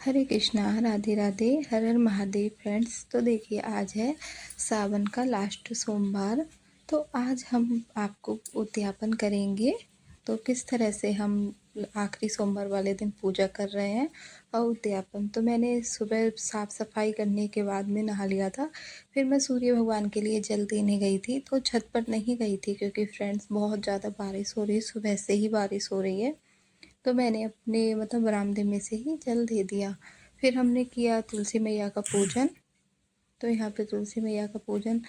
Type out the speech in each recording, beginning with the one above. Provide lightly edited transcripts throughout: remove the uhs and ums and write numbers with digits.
हरे कृष्णा, राधे राधे, हर हर Mahadev friends. तो देखिए, आज है सावन का लास्ट सोमवार। तो आज हम आपको उद्यापन करेंगे। तो किस तरह से हम आखिरी सोमवार वाले दिन पूजा कर रहे हैं और उद्यापन। तो मैंने सुबह साफ़ सफाई करने के बाद में नहा लिया था। फिर मैं सूर्य भगवान के लिए जल देने गई थी। तो छत पर नहीं गई थी क्योंकि फ्रेंड्स बहुत ज़्यादा बारिश हो रही है, सुबह से ही बारिश हो रही है। तो मैंने अपने बरामदे में से ही जल दे दिया। फिर हमने किया तुलसी मैया का पूजन। तो यहाँ पे तुलसी मैया का पूजन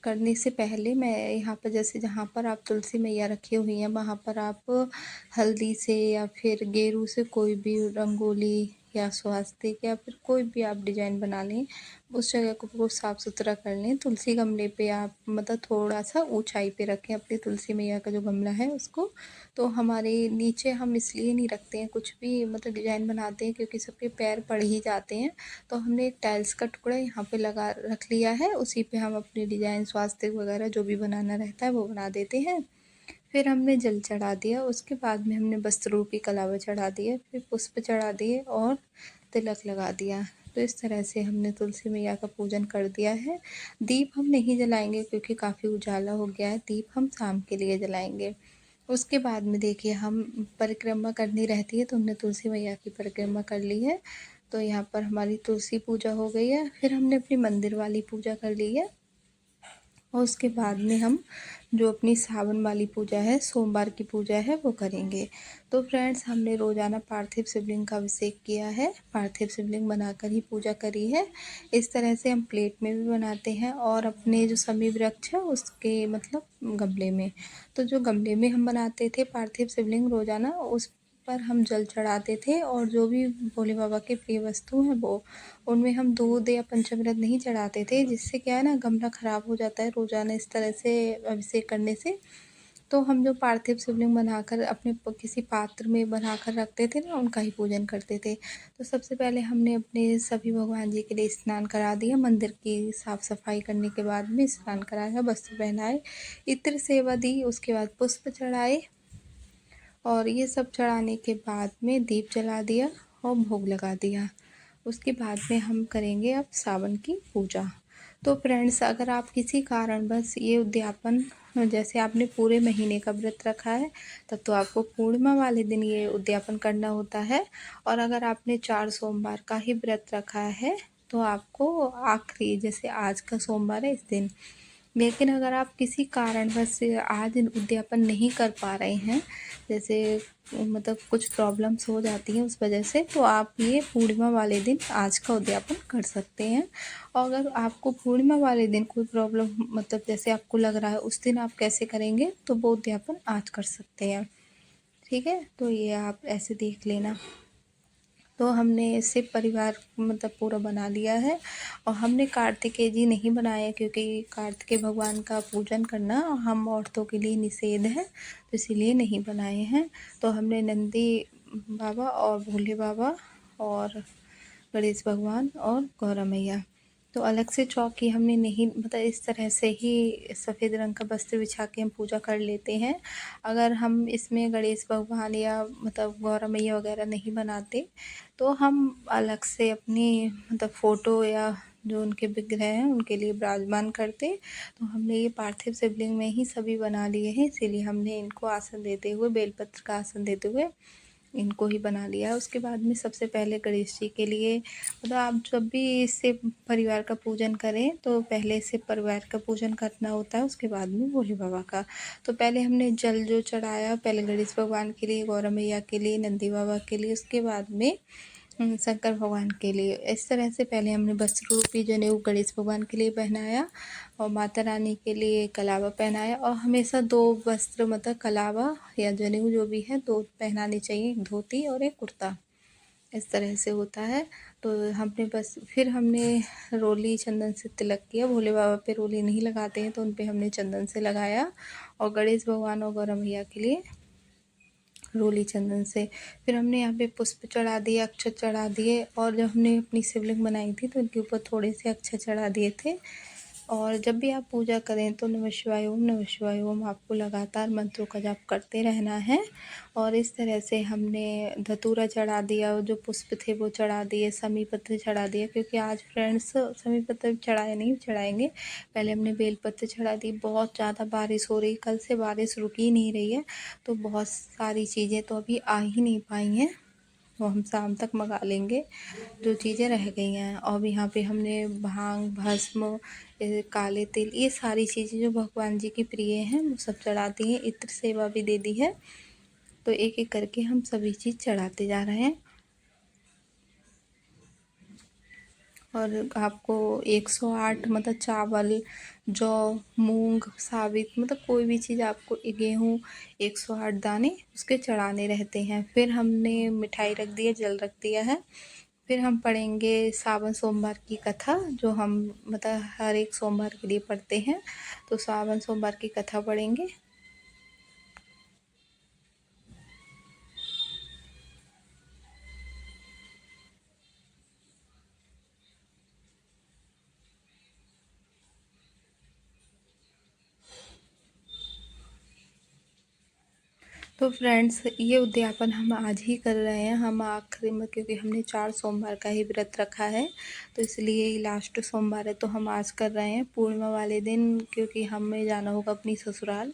करने से पहले मैं यहाँ पर जैसे जहाँ पर आप तुलसी मैया रखी हुई हैं वहाँ पर आप हल्दी से या फिर गेरू से कोई भी रंगोली या स्वास्तिक या फिर कोई भी आप डिजाइन बना लें। उस जगह को साफ़ सुथरा कर लें। तुलसी गमले पे आप थोड़ा सा ऊंचाई पे रखें अपनी तुलसी मैया का जो गमला है उसको। तो हमारे नीचे हम इसलिए नहीं रखते हैं कुछ भी डिजाइन बनाते हैं क्योंकि सबके पैर पड़ ही जाते हैं। तो हमने एक टाइल्स का टुकड़ा यहाँ पे लगा रख लिया है, उसी पे हम अपने डिजाइन स्वास्तिक वगैरह जो भी बनाना रहता है वो बना देते हैं। फिर हमने जल चढ़ा दिया, उसके बाद में हमने वस्त्र रूपी कलावा चढ़ा दिया, फिर पुष्प चढ़ा दिए और तिलक लगा दिया। तो इस तरह से हमने तुलसी मैया का पूजन कर दिया है। दीप हम नहीं जलाएंगे क्योंकि काफ़ी उजाला हो गया है। दीप हम शाम के लिए जलाएंगे। उसके बाद में देखिए, हम परिक्रमा करनी रहती है तो हमने तुलसी मैया की परिक्रमा कर ली है। तो यहाँ पर हमारी तुलसी पूजा हो गई है। फिर हमने अपनी मंदिर वाली पूजा कर ली है और उसके बाद में हम जो अपनी सावन वाली पूजा है, सोमवार की पूजा है, वो करेंगे। तो फ्रेंड्स, हमने रोज़ाना पार्थिव शिवलिंग का अभिषेक किया है, पार्थिव शिवलिंग बनाकर ही पूजा करी है। इस तरह से हम प्लेट में भी बनाते हैं और अपने जो समी वृक्ष है उसके गमले में। तो जो गमले में हम बनाते थे पार्थिव शिवलिंग रोज़ाना, उस पर हम जल चढ़ाते थे और जो भी भोले बाबा की प्रिय वस्तु हैं वो, उनमें हम दूध या पंचामृत नहीं चढ़ाते थे, जिससे क्या है ना, गमला ख़राब हो जाता है रोज़ाना इस तरह से अभिषेक करने से। तो हम जो पार्थिव शिवलिंग बनाकर अपने किसी पात्र में बनाकर रखते थे ना, उनका ही पूजन करते थे। तो सबसे पहले हमने अपने सभी भगवान जी के लिए स्नान करा दिया। मंदिर की साफ़ सफाई करने के बाद में स्नान कराया, वस्त्र पहनाए, इत्र सेवा दी, उसके बाद पुष्प चढ़ाए और ये सब चढ़ाने के बाद में दीप जला दिया और भोग लगा दिया। उसके बाद में हम करेंगे अब सावन की पूजा। तो फ्रेंड्स, अगर आप किसी कारण बस ये उद्यापन, जैसे आपने पूरे महीने का व्रत रखा है तब तो आपको पूर्णिमा वाले दिन ये उद्यापन करना होता है। और अगर आपने 4 सोमवार का ही व्रत रखा है तो आपको आखिरी, जैसे आज का सोमवार है इस दिन। लेकिन अगर आप किसी कारणवश आज उद्यापन नहीं कर पा रहे हैं, जैसे कुछ प्रॉब्लम्स हो जाती हैं उस वजह से, तो आप ये पूर्णिमा वाले दिन आज का उद्यापन कर सकते हैं। और अगर आपको पूर्णिमा वाले दिन कोई प्रॉब्लम जैसे आपको लग रहा है उस दिन आप कैसे करेंगे, तो वो उद्यापन आज कर सकते हैं। ठीक है, तो ये आप ऐसे देख लेना। तो हमने इसे परिवार पूरा बना लिया है। और हमने कार्तिकेय जी नहीं बनाए क्योंकि कार्तिकेय भगवान का पूजन करना हम औरतों के लिए निषेध है, तो इसीलिए नहीं बनाए हैं। तो हमने नंदी बाबा और भोले बाबा और गणेश भगवान और गौरा मैया, तो अलग से चौकी हमने नहीं, इस तरह से ही सफ़ेद रंग का वस्त्र बिछा के हम पूजा कर लेते हैं। अगर हम इसमें गणेश भगवान या गौरा मैया वगैरह नहीं बनाते तो हम अलग से अपनी फ़ोटो या जो उनके विग्रह हैं उनके लिए विराजमान करते। तो हमने ये पार्थिव शिवलिंग में ही सभी बना लिए हैं, इसीलिए हमने इनको आसन देते हुए, बेलपत्र का आसन देते हुए इनको ही बना लिया है। उसके बाद में सबसे पहले गणेश जी के लिए, आप जब भी इससे परिवार का पूजन करें तो पहले से परिवार का पूजन करना होता है, उसके बाद में भोले बाबा का। तो पहले हमने जल जो चढ़ाया, पहले गणेश भगवान के लिए, गौरा मैया के लिए, नंदी बाबा के लिए, उसके बाद में शंकर भगवान के लिए। इस तरह से पहले हमने वस्त्र रूपी जनेऊ गणेश भगवान के लिए पहनाया और माता रानी के लिए कलावा पहनाया। और हमेशा 2 वस्त्र कलावा या जनेऊ जो भी है 2 पहनाने चाहिए, एक धोती और एक कुर्ता, इस तरह से होता है। तो हमने फिर हमने रोली चंदन से तिलक किया। भोले बाबा पे रोली नहीं लगाते हैं तो उन पे हमने चंदन से लगाया और गणेश भगवान और गौरा मैया के लिए रोली चंदन से। फिर हमने यहाँ पे पुष्प चढ़ा दिए, अक्षत चढ़ा दिए और जब हमने अपनी शिवलिंग बनाई थी तो उनके ऊपर थोड़े से अक्षत चढ़ा दिए थे। और जब भी आप पूजा करें तो नमः शिवाय ओम आपको लगातार मंत्रों का जाप करते रहना है। और इस तरह से हमने धतूरा चढ़ा दिया, जो पुष्प थे वो चढ़ा दिए, समी पत्र चढ़ा दिया, क्योंकि आज फ्रेंड्स समी पत्र चढ़ाए नहीं चढ़ाएंगे, पहले हमने बेल पत्र चढ़ा दी। बहुत ज़्यादा बारिश हो रही, कल से बारिश रुक ही नहीं रही है, तो बहुत सारी चीज़ें तो अभी आ ही नहीं पाई हैं, वो हम शाम तक मंगा लेंगे जो चीज़ें रह गई हैं। और यहाँ पे हमने भांग, भस्म, काले तिल, ये सारी चीज़ें जो भगवान जी की प्रिय हैं वो सब चढ़ा दी हैं। इत्र सेवा भी दे दी है, तो एक एक करके हम सभी चीज़ चढ़ाते जा रहे हैं। और आपको 108 मतलब चावल, जौ, मूंग, साबित मतलब कोई भी चीज़ आपको, गेहूँ, 108 दाने उसके चढ़ाने रहते हैं। फिर हमने मिठाई रख दी है, जल रख दिया है। फिर हम पढ़ेंगे सावन सोमवार की कथा, जो हम मतलब हर एक सोमवार के लिए पढ़ते हैं, तो सावन सोमवार की कथा पढ़ेंगे। तो फ्रेंड्स, ये उद्यापन हम आज ही कर रहे हैं, हम आखिरी में, क्योंकि हमने 4 सोमवार का ही व्रत रखा है, तो इसलिए लास्ट सोमवार है तो हम आज कर रहे हैं पूर्णिमा वाले दिन, क्योंकि हमें जाना होगा अपनी ससुराल,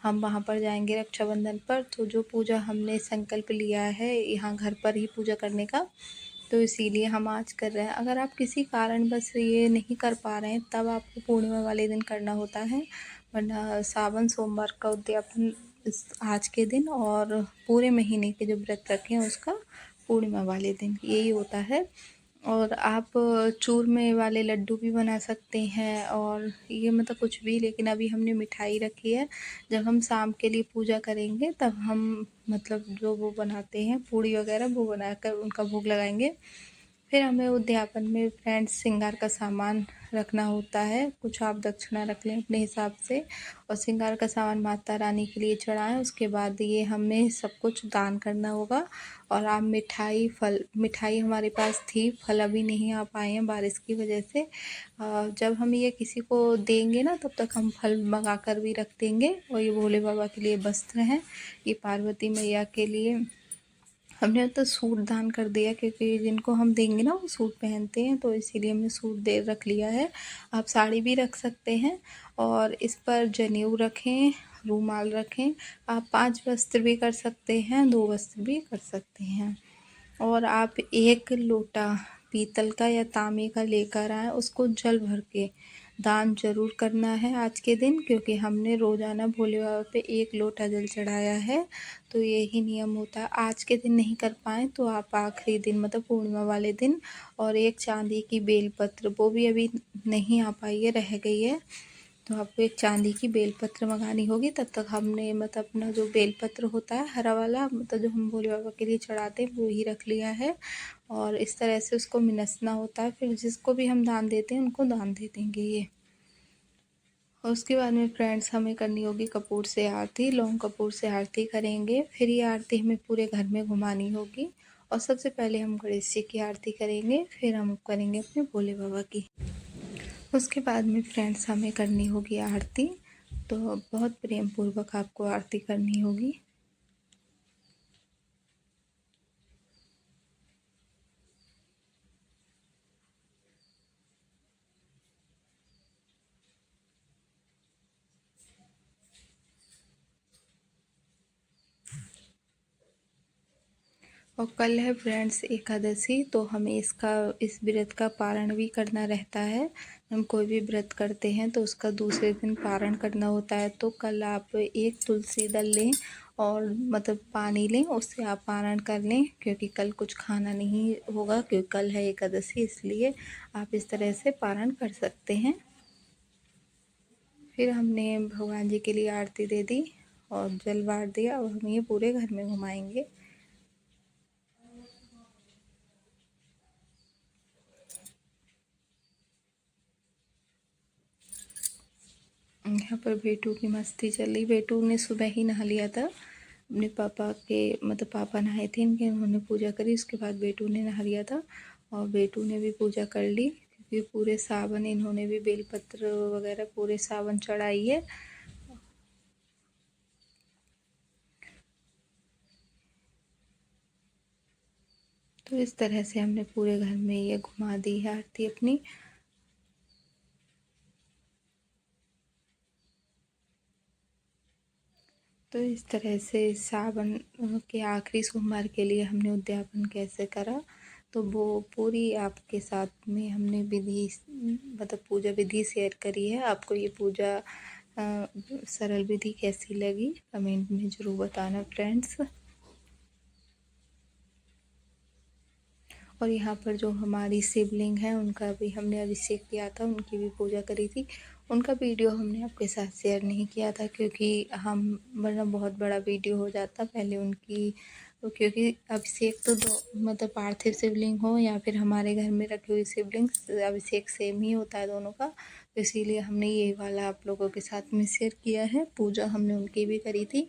हम वहाँ पर जाएंगे रक्षाबंधन पर। तो जो पूजा हमने संकल्प लिया है यहाँ घर पर ही पूजा करने का, तो इसीलिए हम आज कर रहे हैं। अगर आप किसी कारण बस ये नहीं कर पा रहे हैं तब आपको पूर्णिमा वाले दिन करना होता है, वरना सावन सोमवार का उद्यापन आज के दिन और पूरे महीने के जो व्रत रखे हैं उसका पूर्णिमा वाले दिन यही होता है। और आप चूरमे वाले लड्डू भी बना सकते हैं, और ये मतलब कुछ भी, लेकिन अभी हमने मिठाई रखी है। जब हम शाम के लिए पूजा करेंगे तब हम मतलब जो वो बनाते हैं पूड़ी वगैरह, वो बनाकर उनका भोग लगाएंगे। फिर हमें उद्यापन में फ्रेंड्स श्रृंगार का सामान रखना होता है, कुछ आप दक्षिणा रख लें अपने हिसाब से, और श्रृंगार का सामान माता रानी के लिए चढ़ाएं। उसके बाद ये हमें सब कुछ दान करना होगा। और आप मिठाई, फल, मिठाई हमारे पास थी, फल अभी नहीं आ पाए हैं बारिश की वजह से। जब हम ये किसी को देंगे ना तब तक हम फल मंगा कर भी रख देंगे। और ये भोले बाबा के लिए वस्त्र हैं, ये पार्वती मैया के लिए हमने तो सूट दान कर दिया, क्योंकि जिनको हम देंगे ना वो सूट पहनते हैं, तो इसीलिए हमने सूट दे रख लिया है। आप साड़ी भी रख सकते हैं, और इस पर जनेऊ रखें, रूमाल रखें। आप 5 वस्त्र भी कर सकते हैं, 2 वस्त्र भी कर सकते हैं। और आप 1 लोटा पीतल का या तांबे का लेकर आएँ, उसको जल भर के दान जरूर करना है आज के दिन, क्योंकि हमने रोज़ाना भोले बाबा पे 1 लोटा जल चढ़ाया है, तो यही नियम होता है। आज के दिन नहीं कर पाएँ तो आप आखिरी दिन मतलब पूर्णिमा वाले दिन। और 1 चांदी की बेलपत्र, वो भी अभी नहीं आ पाई है, रह गई है, तो आपको 1 चांदी की बेलपत्र मंगानी होगी। तब तक हमने मतलब अपना जो बेलपत्र होता है हरा वाला, मतलब जो हम भोले बाबा के लिए चढ़ाते हैं, वो ही रख लिया है। और इस तरह से उसको मिनसना होता है, फिर जिसको भी हम दान देते हैं उनको दान दे देंगे ये। और उसके बाद में फ्रेंड्स हमें करनी होगी कपूर से आरती, लौंग कपूर से आरती करेंगे। फिर ये आरती हमें पूरे घर में घुमानी होगी। और सबसे पहले हम गणेश जी की आरती करेंगे, फिर हम करेंगे अपने भोले बाबा की। उसके बाद में फ्रेंड्स हमें करनी होगी आरती, तो बहुत प्रेम पूर्वक आपको आरती करनी होगी। और कल है फ्रेंड्स एकादशी, तो हमें इस व्रत का पारण भी करना रहता है। हम कोई भी व्रत करते हैं तो उसका दूसरे दिन पारण करना होता है। तो कल आप 1 तुलसी दल लें और मतलब पानी लें, उससे आप पारण कर लें, क्योंकि कल कुछ खाना नहीं होगा, क्योंकि कल है एकादशी, इसलिए आप इस तरह से पारण कर सकते हैं। फिर हमने भगवान जी के लिए आरती दे दी और जल बार दिया, और हम ये पूरे घर में घुमाएंगे। यहाँ पर बेटू की मस्ती चल रही। बेटू ने सुबह ही नहा लिया था, अपने पापा के मतलब पापा नहाए थे इनके, उन्होंने पूजा करी, उसके बाद बेटू ने नहा लिया था, और बेटू ने भी पूजा कर ली, ये पूरे सावन इन्होंने भी बेलपत्र वगैरह पूरे सावन चढ़ाई है। तो इस तरह से हमने पूरे घर में ये घुमा दी है आरती अपनी। तो इस तरह से सावन के आखिरी सोमवार के लिए हमने उद्यापन कैसे करा, तो वो पूरी आपके साथ में हमने विधि मतलब पूजा विधि शेयर करी है। आपको ये पूजा सरल विधि कैसी लगी कमेंट में ज़रूर बताना फ्रेंड्स। और यहाँ पर जो हमारी शिवलिंग है उनका भी हमने अभिषेक किया था, उनकी भी पूजा करी थी। उनका वीडियो हमने आपके साथ शेयर नहीं किया था क्योंकि हम वरना बहुत बड़ा वीडियो हो जाता पहले उनकी, क्योंकि अभिषेक तो दो मतलब पार्थिव शिवलिंग हो या फिर हमारे घर में रखी हुई शिवलिंग, अभिषेक सेम ही होता है दोनों का। तो इसीलिए हमने ये वाला आप लोगों के साथ में शेयर किया है। पूजा हमने उनकी भी करी थी।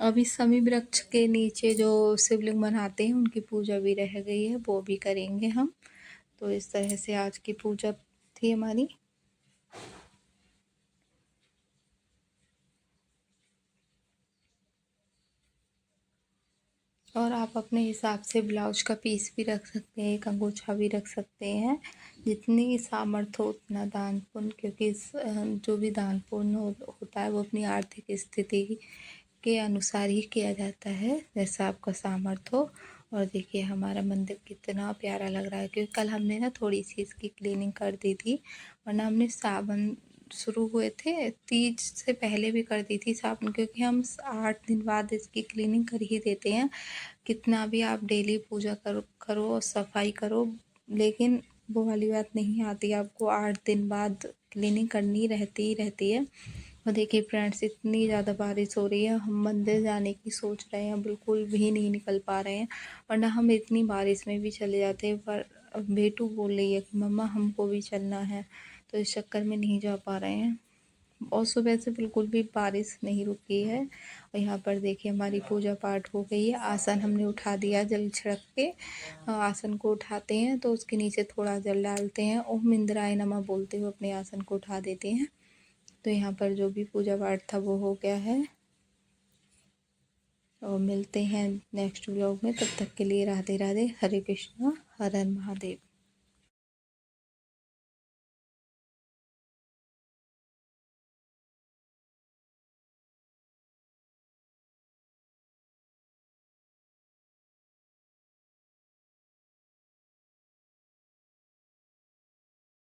अभी शमी वृक्ष के नीचे जो शिवलिंग बनाते हैं उनकी पूजा भी रह गई है, वो भी करेंगे हम। तो इस तरह से आज की पूजा थी हमारी। और आप अपने हिसाब से ब्लाउज का पीस भी रख सकते हैं, एक अंगोछा भी रख सकते हैं। जितनी सामर्थ्य हो उतना दान पुण्य, क्योंकि जो भी दान पुण्य होता है वो अपनी आर्थिक स्थिति के अनुसार ही किया जाता है, जैसा आपका सामर्थ्य हो। और देखिए हमारा मंदिर कितना प्यारा लग रहा है, क्योंकि कल हमने ना थोड़ी सी इसकी क्लीनिंग कर दी थी, वरना हमने सावन शुरू हुए थे तीज से पहले भी कर दी थी सावन, क्योंकि हम 8 दिन बाद इसकी क्लीनिंग कर ही देते हैं। कितना भी आप डेली पूजा करो सफाई करो, लेकिन वो वाली बात नहीं आती, आपको 8 दिन बाद क्लीनिंग करनी रहती ही रहती है। और देखिए फ्रेंड्स इतनी ज़्यादा बारिश हो रही है, हम मंदिर जाने की सोच रहे हैं, बिल्कुल भी नहीं निकल पा रहे हैं, वरना हम इतनी बारिश में भी चले जाते हैं। पर बेटू बोल रही है कि मम्मा हमको भी चलना है, तो इस चक्कर में नहीं जा पा रहे हैं। और सुबह से बिल्कुल भी बारिश नहीं रुकी है। और यहाँ पर देखिए हमारी पूजा पाठ हो गई है। आसन हमने उठा दिया जल छिड़क के, आसन को उठाते हैं तो उसके नीचे थोड़ा जल डालते हैं, ओम इंद्राय नमः बोलते हुए अपने आसन को उठा देते हैं। तो यहाँ पर जो भी पूजा पाठ था वो हो गया है। और मिलते हैं नेक्स्ट व्लॉग में, तब तक के लिए राधे राधे, हरे कृष्णा, हर हर महादेव।